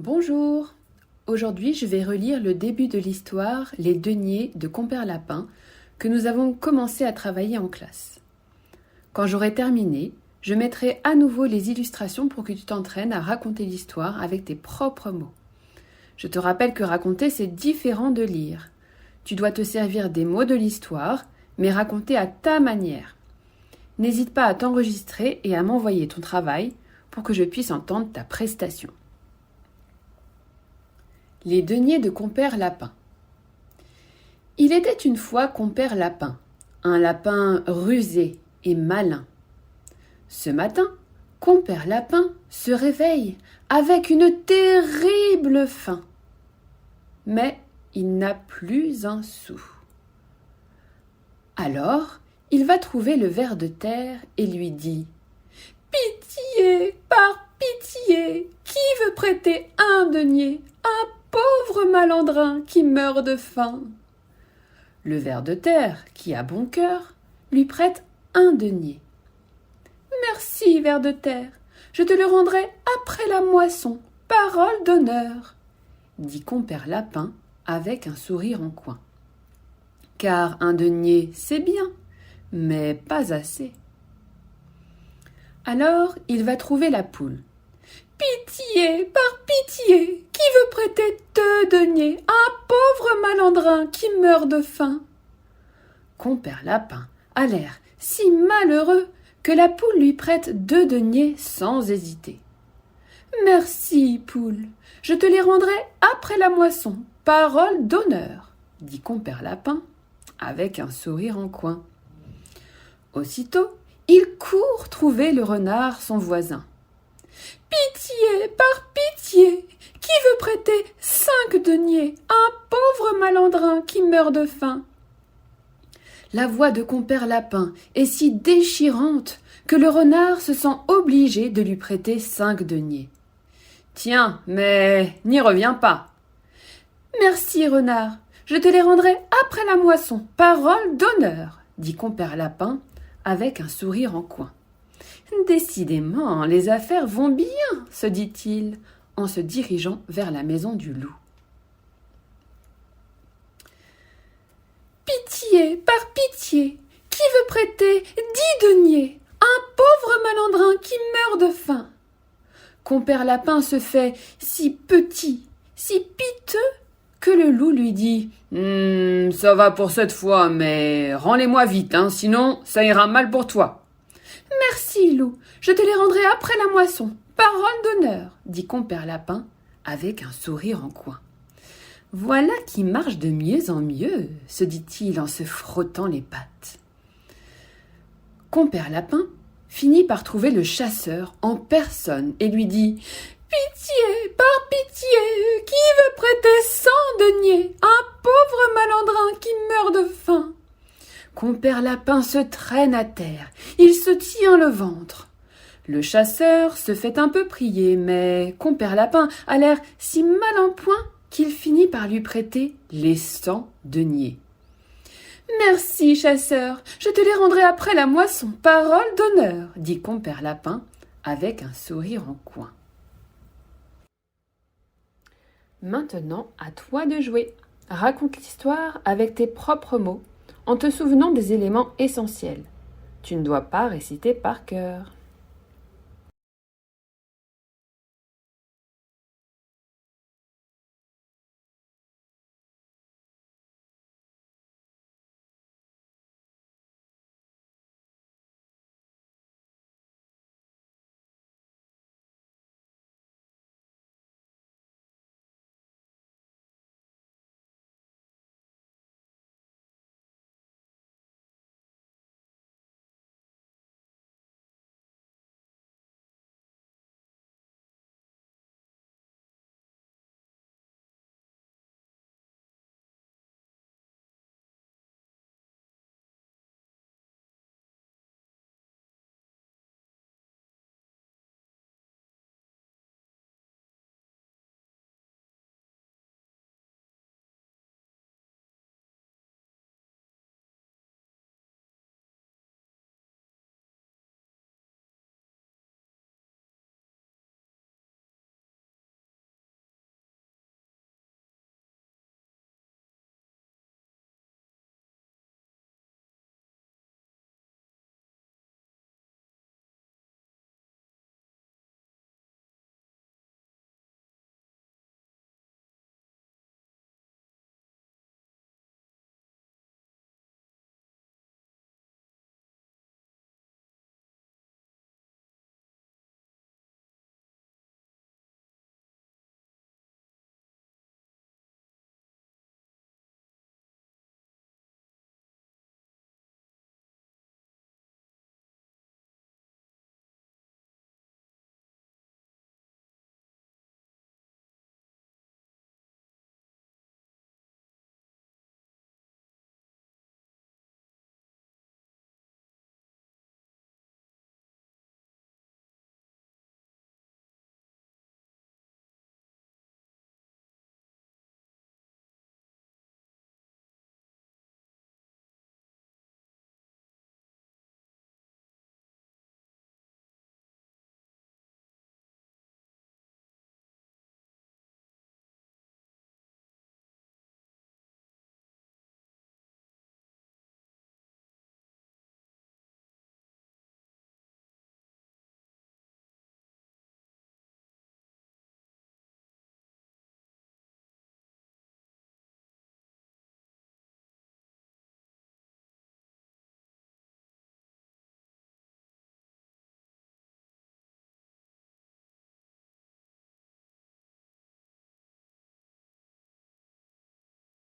Bonjour! Aujourd'hui, je vais relire le début de l'histoire Les Deniers de Compère Lapin que nous avons commencé à travailler en classe. Quand j'aurai terminé, je mettrai à nouveau les illustrations pour que tu t'entraînes à raconter l'histoire avec tes propres mots. Je te rappelle que raconter, c'est différent de lire. Tu dois te servir des mots de l'histoire, mais raconter à ta manière. N'hésite pas à t'enregistrer et à m'envoyer ton travail pour que je puisse entendre ta prestation. Les deniers de Compère Lapin. Il était une fois Compère Lapin, un lapin rusé et malin. Ce matin, Compère Lapin se réveille avec une terrible faim. Mais il n'a plus un sou. Alors, il va trouver le ver de terre et lui dit « Pitié, par pitié, qui veut prêter un denier, un pauvre malandrin qui meurt de faim ?» Le ver de terre, qui a bon cœur, lui prête un denier. « Merci, ver de terre, je te le rendrai après la moisson, parole d'honneur !» dit Compère Lapin avec un sourire en coin. Car un denier, c'est bien, mais pas assez. Alors il va trouver la poule. « Pitié, par pitié, qui veut prêter 2 deniers à un pauvre malandrin qui meurt de faim ?» Compère Lapin a l'air si malheureux que la poule lui prête 2 deniers sans hésiter. « Merci, poule, je te les rendrai après la moisson, parole d'honneur !» dit Compère Lapin avec un sourire en coin. Aussitôt, il court trouver le renard, son voisin. « Pitié, par pitié, qui veut prêter 5 deniers à un pauvre malandrin qui meurt de faim ?» La voix de Compère Lapin est si déchirante que le renard se sent obligé de lui prêter 5 deniers. « Tiens, mais n'y reviens pas !»« Merci, renard, je te les rendrai après la moisson, parole d'honneur !» dit Compère Lapin avec un sourire en coin. « Décidément, les affaires vont bien, se dit-il en se dirigeant vers la maison du loup. « Pitié, par pitié, qui veut prêter 10 deniers à un pauvre malandrin qui meurt de faim ?» Compère Lapin se fait si petit, si piteux, que le loup lui dit « Ça va pour cette fois, mais rends-les-moi vite, sinon ça ira mal pour toi. » « Merci, loup, je te les rendrai après la moisson, parole d'honneur !» dit Compère Lapin avec un sourire en coin. « Voilà qui marche de mieux en mieux, se dit-il en se frottant les pattes. » Compère Lapin finit par trouver le chasseur en personne et lui dit « Pitié, par pitié, qui veut prêter 100 deniers à un pauvre malandrin qui meurt de faim ?» Compère Lapin se traîne à terre, il se tient le ventre. Le chasseur se fait un peu prier, mais Compère Lapin a l'air si mal en point qu'il finit par lui prêter les 100 deniers. « Merci, chasseur, je te les rendrai après la moisson, parole d'honneur !» dit Compère Lapin avec un sourire en coin. Maintenant, à toi de jouer. Raconte l'histoire avec tes propres mots, en te souvenant des éléments essentiels. Tu ne dois pas réciter par cœur.